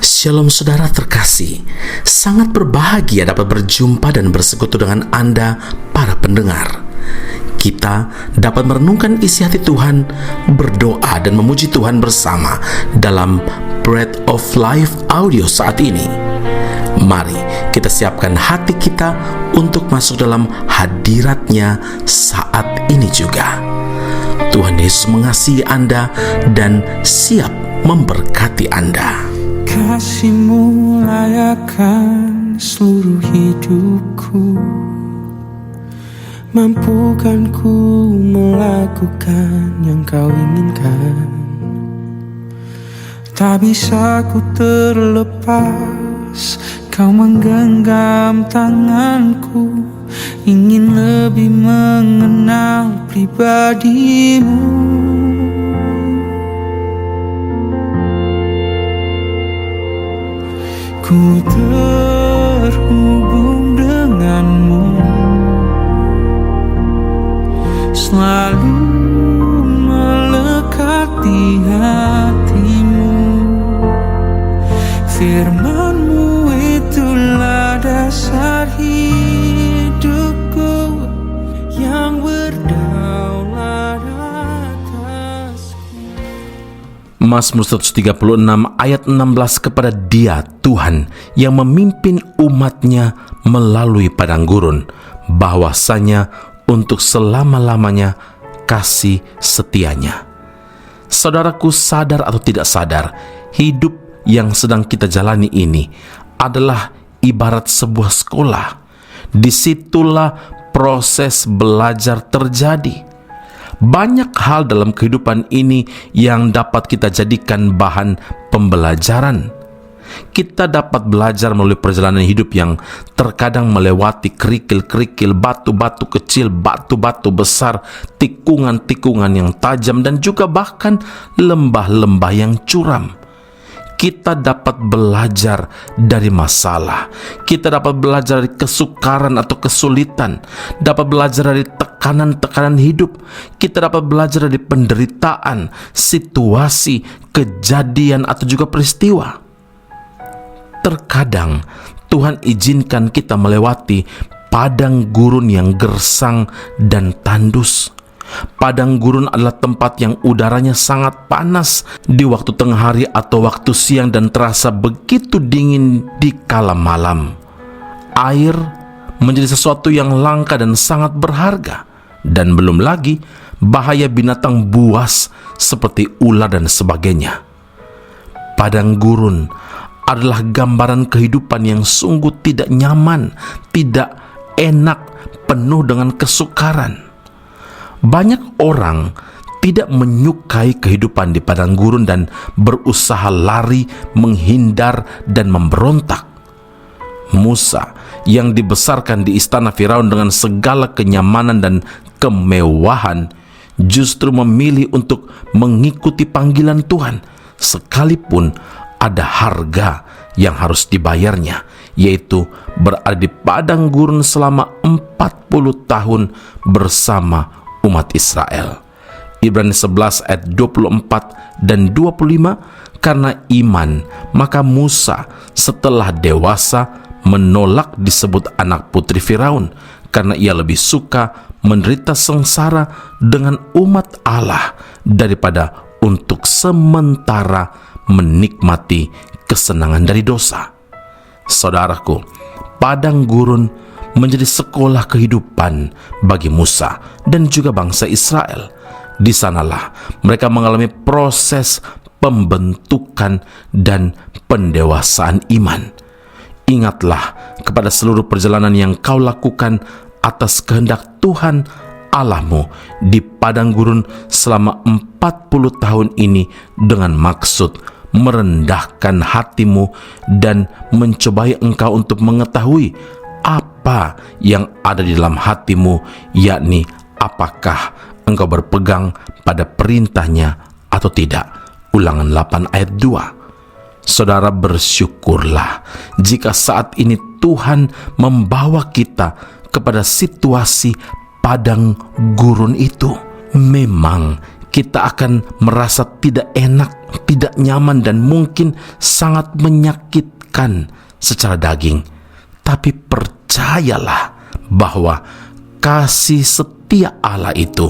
Shalom saudara terkasih, sangat berbahagia dapat berjumpa dan bersekutu dengan Anda para pendengar. Kita dapat merenungkan isi hati Tuhan, berdoa dan memuji Tuhan bersama dalam Bread of Life audio saat ini. Mari kita siapkan hati kita untuk masuk dalam hadirat-Nya saat ini juga. Tuhan Yesus mengasihi Anda dan siap memberkati Anda. Kasih-Mu layakan seluruh hidupku, mampukan ku melakukan yang Kau inginkan. Tak bisa ku terlepas, Kau menggenggam tanganku, ingin lebih mengenal pribadi-Mu. Ku terhubung denganmu, selalu melekat di hatimu. Firman-Mu itulah dasar hidupku yang berdaulat atasku. Mazmur 136 ayat 16, kepada Dia Tuhan yang memimpin umat-Nya melalui padang gurun, bahwasanya untuk selama-lamanya kasih setianya. Saudaraku, sadar atau tidak sadar, hidup yang sedang kita jalani ini adalah ibarat sebuah sekolah. Disitulah proses belajar terjadi. Banyak hal dalam kehidupan ini yang dapat kita jadikan bahan pembelajaran. Kita dapat belajar melalui perjalanan hidup yang terkadang melewati kerikil-kerikil, batu-batu kecil, batu-batu besar, tikungan-tikungan yang tajam, dan juga bahkan lembah-lembah yang curam. Kita dapat belajar dari masalah, kita dapat belajar dari kesukaran atau kesulitan, dapat belajar dari tekanan-tekanan hidup, kita dapat belajar dari penderitaan, situasi, kejadian, atau juga peristiwa. Terkadang Tuhan izinkan kita melewati padang gurun yang gersang dan tandus. Padang gurun adalah tempat yang udaranya sangat panas di waktu tengah hari atau waktu siang dan terasa begitu dingin di kala malam. Air menjadi sesuatu yang langka dan sangat berharga, dan belum lagi bahaya binatang buas seperti ular dan sebagainya. Padang gurun adalah gambaran kehidupan yang sungguh tidak nyaman, tidak enak, penuh dengan kesukaran. Banyak orang tidak menyukai kehidupan di padang gurun dan berusaha lari, menghindar, dan memberontak. Musa yang dibesarkan di istana Firaun dengan segala kenyamanan dan kemewahan justru memilih untuk mengikuti panggilan Tuhan, sekalipun ada harga yang harus dibayarnya, yaitu berada di padang gurun selama 40 tahun bersama umat Israel. Ibrani 11 ayat 24 dan 25, karena iman maka Musa setelah dewasa menolak disebut anak putri Firaun, karena ia lebih suka menderita sengsara dengan umat Allah daripada untuk sementara menikmati kesenangan dari dosa. Saudaraku, padang gurun menjadi sekolah kehidupan bagi Musa dan juga bangsa Israel. Di sanalah mereka mengalami proses pembentukan dan pendewasaan iman. Ingatlah kepada seluruh perjalanan yang kau lakukan atas kehendak Tuhan Allahmu di padang gurun selama 40 tahun ini dengan maksud merendahkan hatimu dan mencobai engkau untuk mengetahui apa yang ada di dalam hatimu, yakni apakah engkau berpegang pada perintahnya atau tidak. Ulangan 8 ayat 2. Saudara, bersyukurlah jika saat ini Tuhan membawa kita kepada situasi padang gurun itu. Memang kita akan merasa tidak enak, tidak nyaman, dan mungkin sangat menyakitkan secara daging. Tapi percayalah bahwa kasih setia Allah itu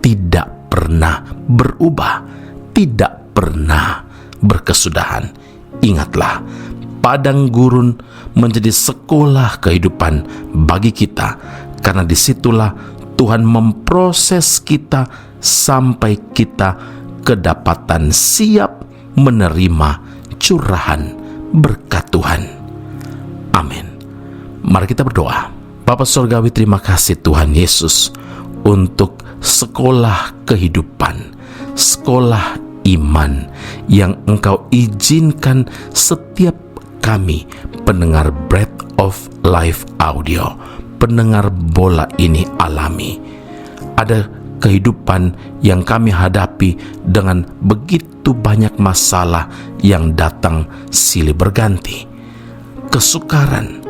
tidak pernah berubah, tidak pernah berkesudahan. Ingatlah, padang gurun menjadi sekolah kehidupan bagi kita, karena disitulah Tuhan memproses kita sampai kita kedapatan siap menerima curahan berkat Tuhan. Amin. Mari kita berdoa. Bapa Surgawi, terima kasih Tuhan Yesus untuk sekolah kehidupan, sekolah iman yang Engkau izinkan setiap kami pendengar Breath of Life Audio, pendengar bola ini alami. Ada kehidupan yang kami hadapi dengan begitu banyak masalah yang datang silih berganti. Kesukaran,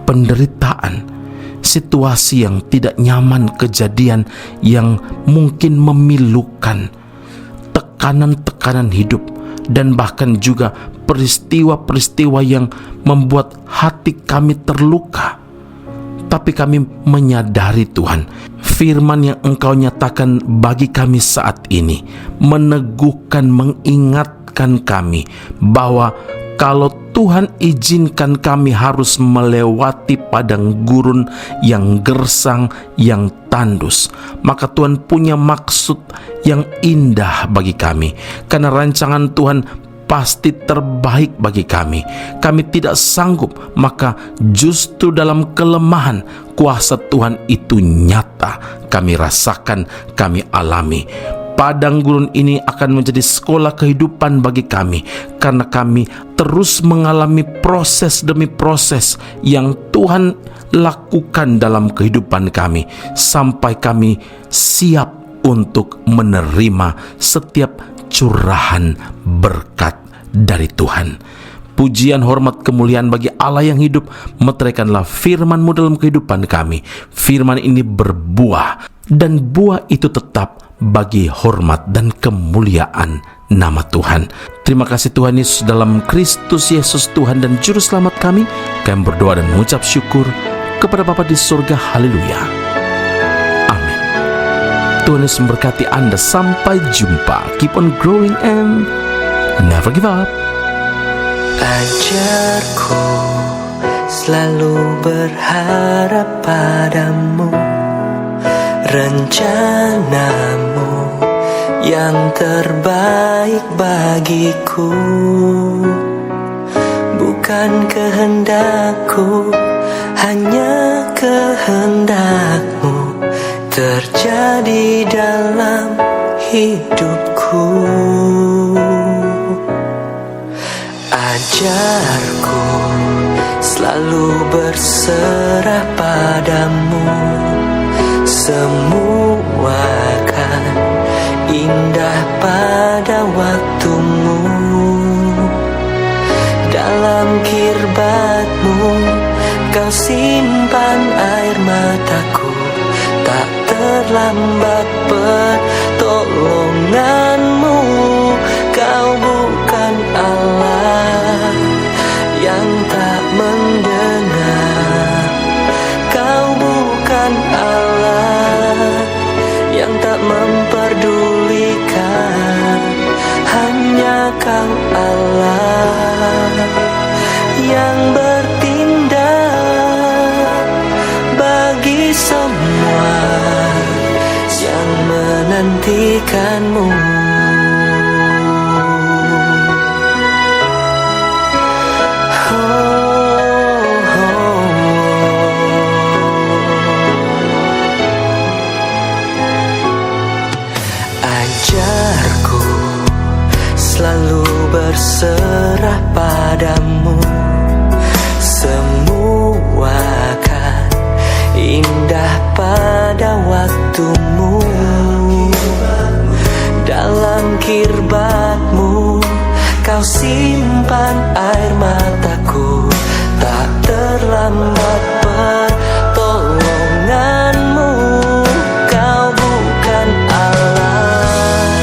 penderitaan, situasi yang tidak nyaman, kejadian yang mungkin memilukan, tekanan-tekanan hidup, dan bahkan juga peristiwa-peristiwa yang membuat hati kami terluka. Tapi kami menyadari Tuhan, firman yang Engkau nyatakan bagi kami saat ini meneguhkan, mengingatkan kami bahwa kalau Tuhan izinkan kami harus melewati padang gurun yang gersang, yang tandus, maka Tuhan punya maksud yang indah bagi kami, karena rancangan Tuhan pasti terbaik bagi kami. Kami tidak sanggup, maka justru dalam kelemahan kuasa Tuhan itu nyata kami rasakan, kami alami. Padang gurun ini akan menjadi sekolah kehidupan bagi kami, karena kami terus mengalami proses demi proses yang Tuhan lakukan dalam kehidupan kami, sampai kami siap untuk menerima setiap curahan berkat dari Tuhan. Pujian, hormat, kemuliaan bagi Allah yang hidup. Meteraikanlah firman-Mu dalam kehidupan kami. Firman ini berbuah, dan buah itu tetap bagi hormat dan kemuliaan nama Tuhan. Terima kasih Tuhan Yesus, dalam Kristus Yesus Tuhan dan Juru Selamat kami berdoa dan mengucap syukur kepada Bapa di surga. Haleluya. Amin. Tuhan Yesus memberkati Anda. Sampai jumpa. Keep on growing and never give up. Ajarku selalu berharap padamu, rencanamu yang terbaik bagiku. Bukan kehendakku, hanya kehendakmu terjadi dalam hidupku. Ajarku selalu berserah padamu, semua kan indah pada waktumu. Dalam kirbat-Mu Kau simpan air mataku, tak terlambat pertolongan-Mu. Kau bukan Allah yang tak mendengar, Kau bukan Allah yang tak memperdulikan. Hanya Kau Allah yang bertindak bagi semua yang menantikan-Mu. Ajarku selalu berserah padamu, semua kan indah pada waktumu. Dalam kirbat-Mu Kau simpan air mataku, tak terlambat pertolongan-Mu. Kau bukan Allah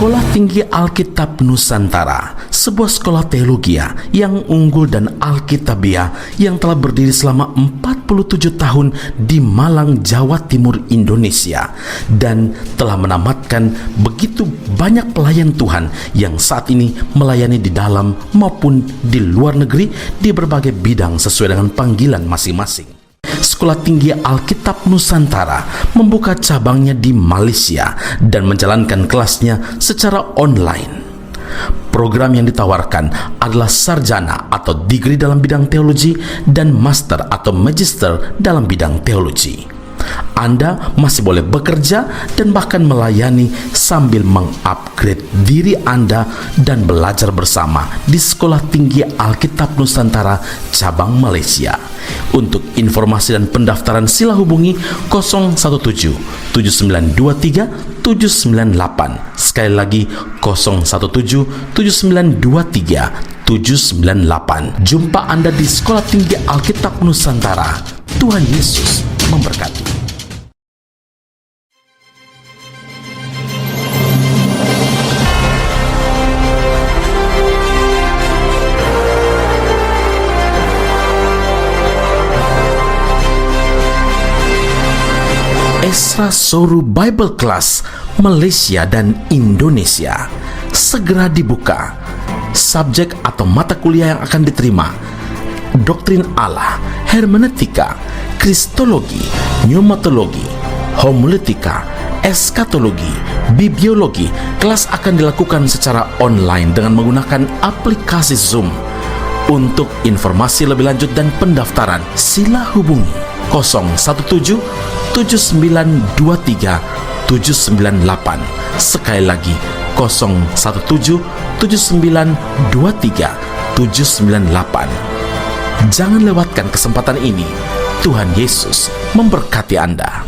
Sekolah Tinggi Alkitab Nusantara, sebuah sekolah teologi yang unggul dan alkitabiah yang telah berdiri selama 47 tahun di Malang, Jawa Timur, Indonesia, dan telah menamatkan begitu banyak pelayan Tuhan yang saat ini melayani di dalam maupun di luar negeri di berbagai bidang sesuai dengan panggilan masing-masing. Sekolah Tinggi Alkitab Nusantara membuka cabangnya di Malaysia dan menjalankan kelasnya secara online. Program yang ditawarkan adalah sarjana atau degree dalam bidang teologi dan master atau magister dalam bidang teologi. Anda masih boleh bekerja dan bahkan melayani sambil mengupgrade diri Anda dan belajar bersama di Sekolah Tinggi Alkitab Nusantara cabang Malaysia. Untuk informasi dan pendaftaran sila hubungi 017 7923 798. Sekali lagi 017 7923 798. Jumpa Anda di Sekolah Tinggi Alkitab Nusantara. Tuhan Yesus memberkati. Esra Soru Bible Class Malaysia dan Indonesia segera dibuka. Subjek atau mata kuliah yang akan diterima: Doktrin Allah, Hermeneutika, Kristologi, Pneumatologi, Homiletika, Eskatologi, Bibliologi. Kelas akan dilakukan secara online dengan menggunakan aplikasi Zoom. Untuk informasi lebih lanjut dan pendaftaran, sila hubungi 017 7923 798. Sekali lagi 017 7923 798. Jangan lewatkan kesempatan ini. Tuhan Yesus memberkati Anda.